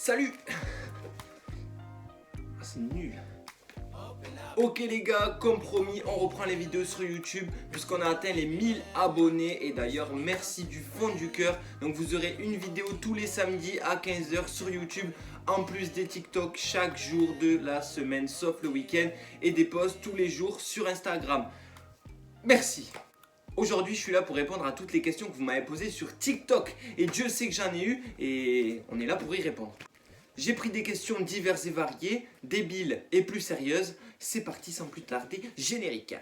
Salut. Ah, c'est nul. Ok les gars, comme promis, on reprend les vidéos sur YouTube puisqu'on a atteint les 1000 abonnés. Et d'ailleurs, merci du fond du cœur. Donc vous aurez une vidéo tous les samedis à 15 h sur YouTube, en plus des TikTok chaque jour de la semaine sauf le week-end, et des posts tous les jours sur Instagram. Merci. Aujourd'hui, je suis là pour répondre à toutes les questions que vous m'avez posées sur TikTok. Et Dieu sait que j'en ai eu et on est là pour y répondre. J'ai pris des questions diverses et variées, débiles et plus sérieuses. C'est parti sans plus tarder, générique.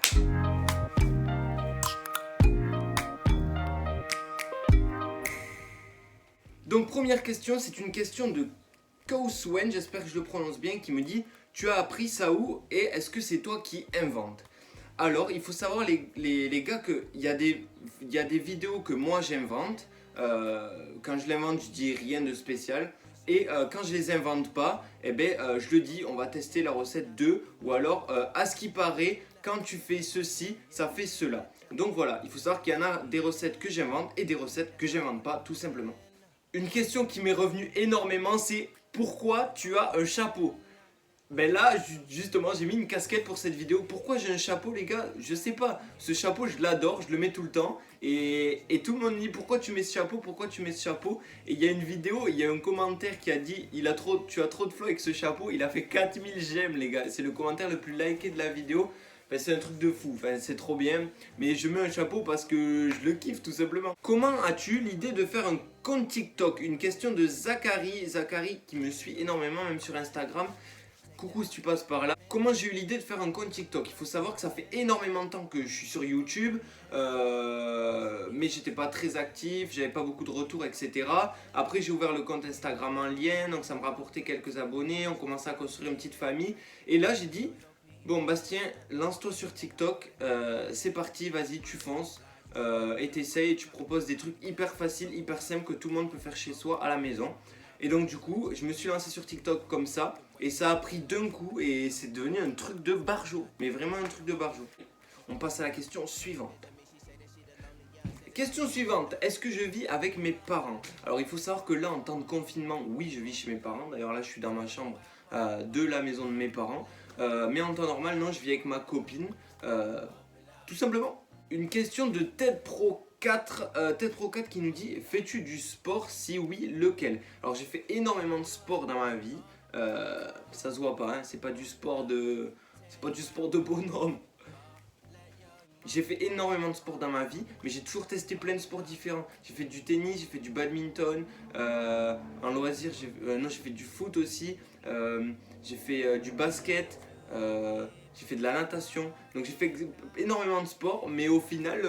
Donc première question, c'est une question de Kauswen, j'espère que je le prononce bien, qui me dit: tu as appris ça où et est-ce que c'est toi qui inventes? Alors il faut savoir les gars qu'il y a des vidéos que moi j'invente. Quand je l'invente, je dis rien de spécial. Et quand je les invente pas, je le dis, on va tester la recette 2. Ou alors, à ce qui paraît, quand tu fais ceci, ça fait cela. Donc voilà, il faut savoir qu'il y en a des recettes que j'invente et des recettes que j'invente pas, tout simplement. Une question qui m'est revenue énormément, c'est: pourquoi tu as un chapeau? Ben là, justement, j'ai mis une casquette pour cette vidéo. Pourquoi j'ai un chapeau, les gars? Je sais pas. Ce chapeau, je l'adore, je le mets tout le temps. Et tout le monde me dit: pourquoi tu mets ce chapeau? Pourquoi tu mets ce chapeau? Et il y a une vidéo, il y a un commentaire qui a dit: tu as trop de flow avec ce chapeau. Il a fait 4000 j'aime, les gars. C'est le commentaire le plus liké de la vidéo. Enfin, c'est un truc de fou, enfin, c'est trop bien. Mais je mets un chapeau parce que je le kiffe, tout simplement. Comment as-tu l'idée de faire un compte TikTok? Une question de Zachary. Zachary qui me suit énormément, même sur Instagram. Coucou si tu passes par là. Comment j'ai eu l'idée de faire un compte TikTok? Il faut savoir que ça fait énormément de temps que je suis sur YouTube, mais j'étais pas très actif, j'avais pas beaucoup de retours, etc. Après j'ai ouvert le compte Instagram en lien, donc ça me rapportait quelques abonnés, on commençait à construire une petite famille. Et là j'ai dit: bon Bastien, lance-toi sur TikTok, c'est parti, vas-y tu fonces. Et t'essayes, tu proposes des trucs hyper faciles, hyper simples que tout le monde peut faire chez soi à la maison. Et donc du coup, je me suis lancé sur TikTok comme ça. Et ça a pris d'un coup et c'est devenu un truc de barjo. Mais vraiment un truc de barjo. On passe à la question suivante. Question suivante, est-ce que je vis avec mes parents? Alors il faut savoir que là, en temps de confinement, oui, je vis chez mes parents. D'ailleurs là, je suis dans ma chambre de la maison de mes parents. Mais en temps normal, non, je vis avec ma copine. Tout simplement. Une question de TED Pro 4, TED Pro 4 qui nous dit: fais-tu du sport? Si oui, lequel? Alors j'ai fait énormément de sport dans ma vie. Ça se voit pas, hein, c'est pas du sport de bonhomme. J'ai fait énormément de sport dans ma vie, mais j'ai toujours testé plein de sports différents. J'ai fait du tennis, j'ai fait du badminton, en loisir, j'ai fait du foot aussi, j'ai fait du basket, j'ai fait de la natation. Donc j'ai fait énormément de sport, mais au final,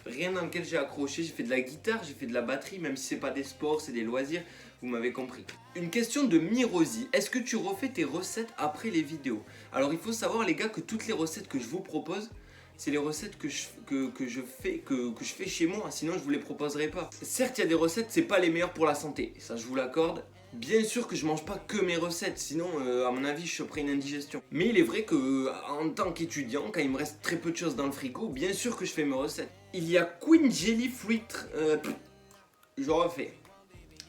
rien dans lequel j'ai accroché. J'ai fait de la guitare, j'ai fait de la batterie, même si c'est pas des sports, c'est des loisirs, vous m'avez compris. Une question de Mirosi: est-ce que tu refais tes recettes après les vidéos? Alors il faut savoir les gars que toutes les recettes que je vous propose, c'est les recettes que je fais chez moi, sinon je vous les proposerai pas. Certes, il y a des recettes, c'est pas les meilleures pour la santé, ça je vous l'accorde. Bien sûr que je mange pas que mes recettes, sinon à mon avis je choperais une indigestion. Mais il est vrai que en tant qu'étudiant, quand il me reste très peu de choses dans le frigo, bien sûr que je fais mes recettes. Il y a Queen Jelly Fruit, je refais.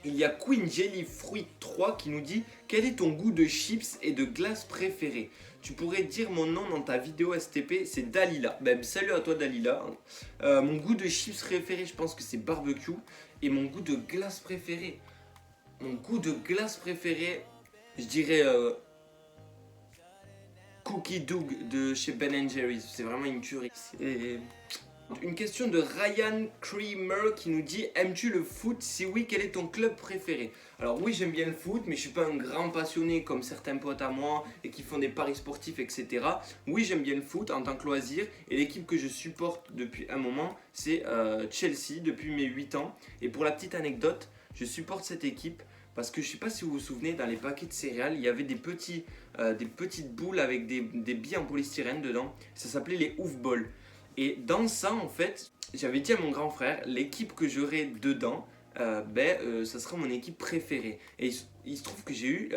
Il y a Queen Jelly Fruit 3 qui nous dit: quel est ton goût de chips et de glace préféré? Tu pourrais dire mon nom dans ta vidéo STP, c'est Dalila. Ben, salut à toi Dalila. Mon goût de chips préféré, je pense que c'est barbecue. Et mon goût de glace préféré, je dirais Cookie Doug de chez Ben Jerry's. C'est vraiment une tuerie. Une question de Ryan Creamer qui nous dit: aimes-tu le foot? Si oui, quel est ton club préféré? Alors oui, j'aime bien le foot, mais je suis pas un grand passionné comme certains potes à moi et qui font des paris sportifs, etc. Oui, j'aime bien le foot en tant que loisir, et l'équipe que je supporte depuis un moment, c'est Chelsea depuis mes 8 ans. Et pour la petite anecdote, je supporte cette équipe parce que je sais pas si vous vous souvenez, dans les paquets de céréales, il y avait des petites boules avec des billes en polystyrène dedans. Ça s'appelait les Ouf Balls. Et dans ça, en fait, j'avais dit à mon grand frère: l'équipe que j'aurai dedans, ça sera mon équipe préférée. Et il se trouve que j'ai eu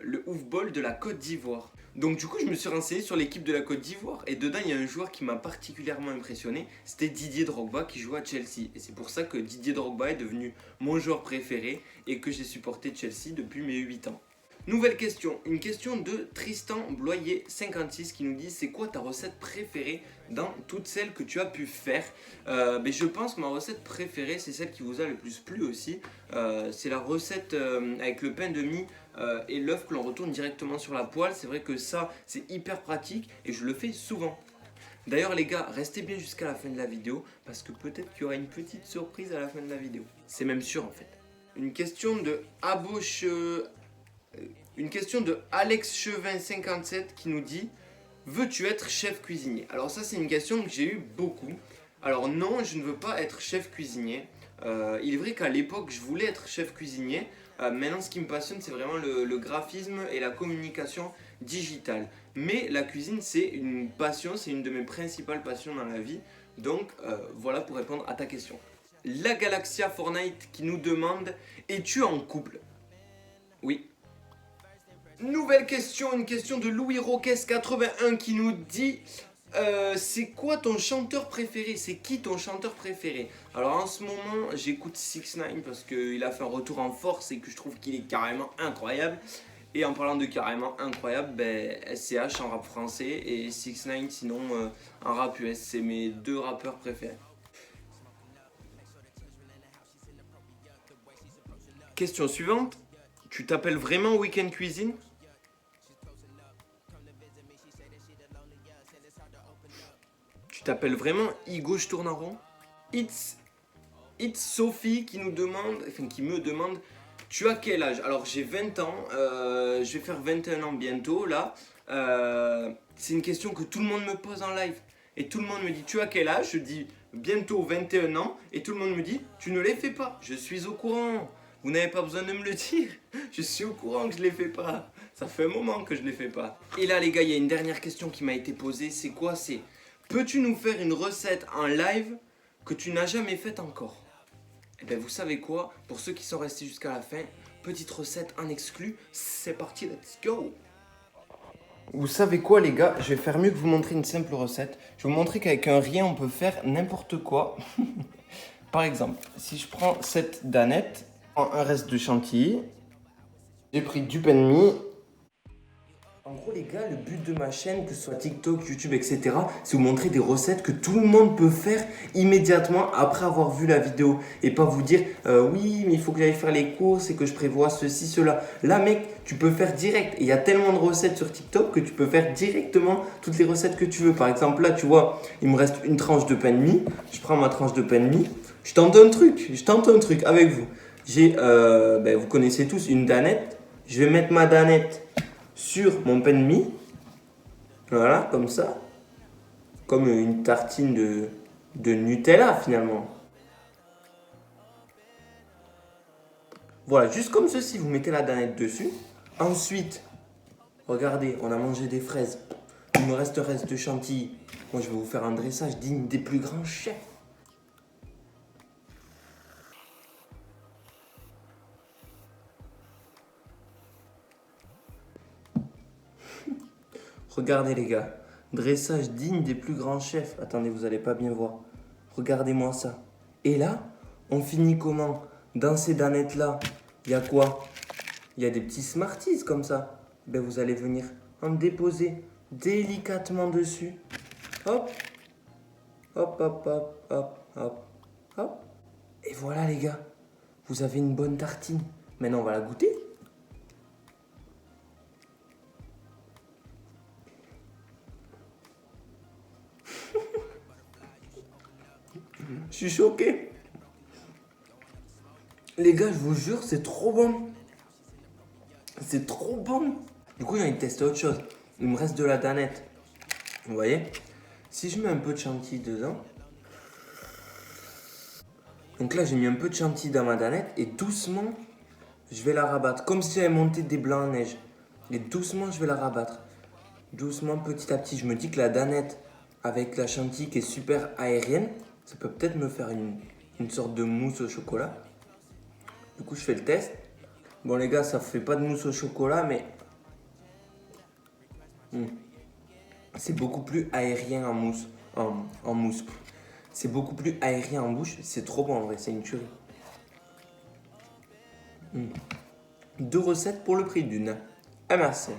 le Ouf Ball de la Côte d'Ivoire. Donc du coup, je me suis renseigné sur l'équipe de la Côte d'Ivoire et dedans, il y a un joueur qui m'a particulièrement impressionné, c'était Didier Drogba qui joue à Chelsea. Et c'est pour ça que Didier Drogba est devenu mon joueur préféré et que j'ai supporté Chelsea depuis mes 8 ans. Nouvelle question, une question de Tristan Bloyer 56 qui nous dit c'est quoi ta recette préférée dans toutes celles que tu as pu faire. Je pense que ma recette préférée c'est celle qui vous a le plus plu aussi. C'est la recette avec le pain de mie et l'œuf que l'on retourne directement sur la poêle. C'est vrai que ça c'est hyper pratique et je le fais souvent. D'ailleurs les gars, restez bien jusqu'à la fin de la vidéo parce que peut-être qu'il y aura une petite surprise à la fin de la vidéo. C'est même sûr en fait. Une question de Aboche... Une question de Alex Chevin 57 qui nous dit veux-tu être chef cuisinier? Alors ça c'est une question que j'ai eu beaucoup. Alors non, je ne veux pas être chef cuisinier. Il est vrai qu'à l'époque je voulais être chef cuisinier. Maintenant ce qui me passionne c'est vraiment le graphisme et la communication digitale. Mais la cuisine c'est une passion, c'est une de mes principales passions dans la vie. Donc voilà pour répondre à ta question. La Galaxia Fortnite qui nous demande es-tu en couple? Oui. Nouvelle question, une question de Louis Roques 81 qui nous dit c'est quoi ton chanteur préféré? C'est qui ton chanteur préféré? Alors en ce moment j'écoute 6ix9ine parce qu'il a fait un retour en force et que je trouve qu'il est carrément incroyable. Et en parlant de carrément incroyable, SCH en rap français et 6ix9ine sinon en rap US. C'est mes deux rappeurs préférés. Question suivante. Tu t'appelles vraiment Weekend Cuisine? Tu t'appelles vraiment Igo je tourne en rond? It's Sophie qui nous demande, enfin qui me demande, tu as quel âge? Alors j'ai 20 ans, je vais faire 21 ans bientôt là. C'est une question que tout le monde me pose en live. Et tout le monde me dit tu as quel âge? Je dis bientôt 21 ans et tout le monde me dit tu ne les fais pas. Je suis au courant. Vous n'avez pas besoin de me le dire. Je suis au courant que je les fais pas. Ça fait un moment que je les fais pas. Et là les gars, il y a une dernière question qui m'a été posée. C'est quoi? C'est peux-tu nous faire une recette en live que tu n'as jamais faite encore? Et bien vous savez quoi? Pour ceux qui sont restés jusqu'à la fin, petite recette en exclu. C'est parti, let's go! Vous savez quoi les gars? Je vais faire mieux que vous montrer une simple recette. Je vais vous montrer qu'avec un rien on peut faire n'importe quoi. Par exemple, si je prends cette danette, un reste de chantilly, j'ai pris du pain de mie. En gros les gars, le but de ma chaîne, que ce soit TikTok, YouTube, etc., c'est vous montrer des recettes que tout le monde peut faire immédiatement après avoir vu la vidéo. Et pas vous dire, oui mais il faut que j'aille faire les courses et que je prévois ceci, cela. Là mec, tu peux faire direct. Et il y a tellement de recettes sur TikTok que tu peux faire directement toutes les recettes que tu veux. Par exemple là, tu vois, il me reste une tranche de pain de mie. Je prends ma tranche de pain de mie. Je tente un truc avec vous. J'ai, vous connaissez tous une danette. Je vais mettre ma danette sur mon pain de mie, voilà, comme ça, comme une tartine de Nutella finalement. Voilà, juste comme ceci, vous mettez la danette dessus. Ensuite, regardez, on a mangé des fraises, il me reste un reste de chantilly. Moi, je vais vous faire un dressage digne des plus grands chefs. Regardez les gars, dressage digne des plus grands chefs. Attendez, vous allez pas bien voir. Regardez-moi ça. Et là, on finit comment? Dans ces danettes-là, il y a quoi? Il y a des petits Smarties comme ça. Ben, vous allez venir en déposer délicatement dessus. Hop, hop, hop, hop, hop, hop, hop. Et voilà les gars, vous avez une bonne tartine. Maintenant, on va la goûter. Je suis choqué. Les gars, je vous jure, c'est trop bon. C'est trop bon. Du coup, j'ai envie de tester autre chose. Il me reste de la danette. Vous voyez? Si je mets un peu de chantilly dedans. Donc là, j'ai mis un peu de chantilly dans ma danette. Et doucement, je vais la rabattre. Comme si j'avais monté des blancs en neige. Et doucement, je vais la rabattre. Doucement, petit à petit. Je me dis que la danette, avec la chantilly qui est super aérienne, ça peut peut-être me faire une sorte de mousse au chocolat. Du coup, je fais le test. Bon, les gars, ça fait pas de mousse au chocolat, mais Mm. C'est beaucoup plus aérien en mousse. En mousse. C'est beaucoup plus aérien en bouche. C'est trop bon en vrai, c'est une tuerie. Mm. 2 recettes pour le prix d'une. Ah merci.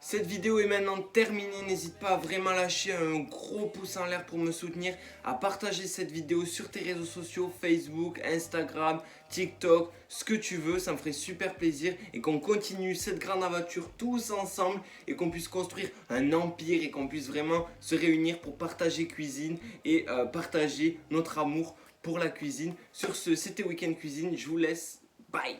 Cette vidéo est maintenant terminée, n'hésite pas à vraiment lâcher un gros pouce en l'air pour me soutenir, à partager cette vidéo sur tes réseaux sociaux, Facebook, Instagram, TikTok, ce que tu veux, ça me ferait super plaisir et qu'on continue cette grande aventure tous ensemble et qu'on puisse construire un empire et qu'on puisse vraiment se réunir pour partager cuisine et partager notre amour pour la cuisine. Sur ce, c'était Weekend Cuisine, je vous laisse, bye.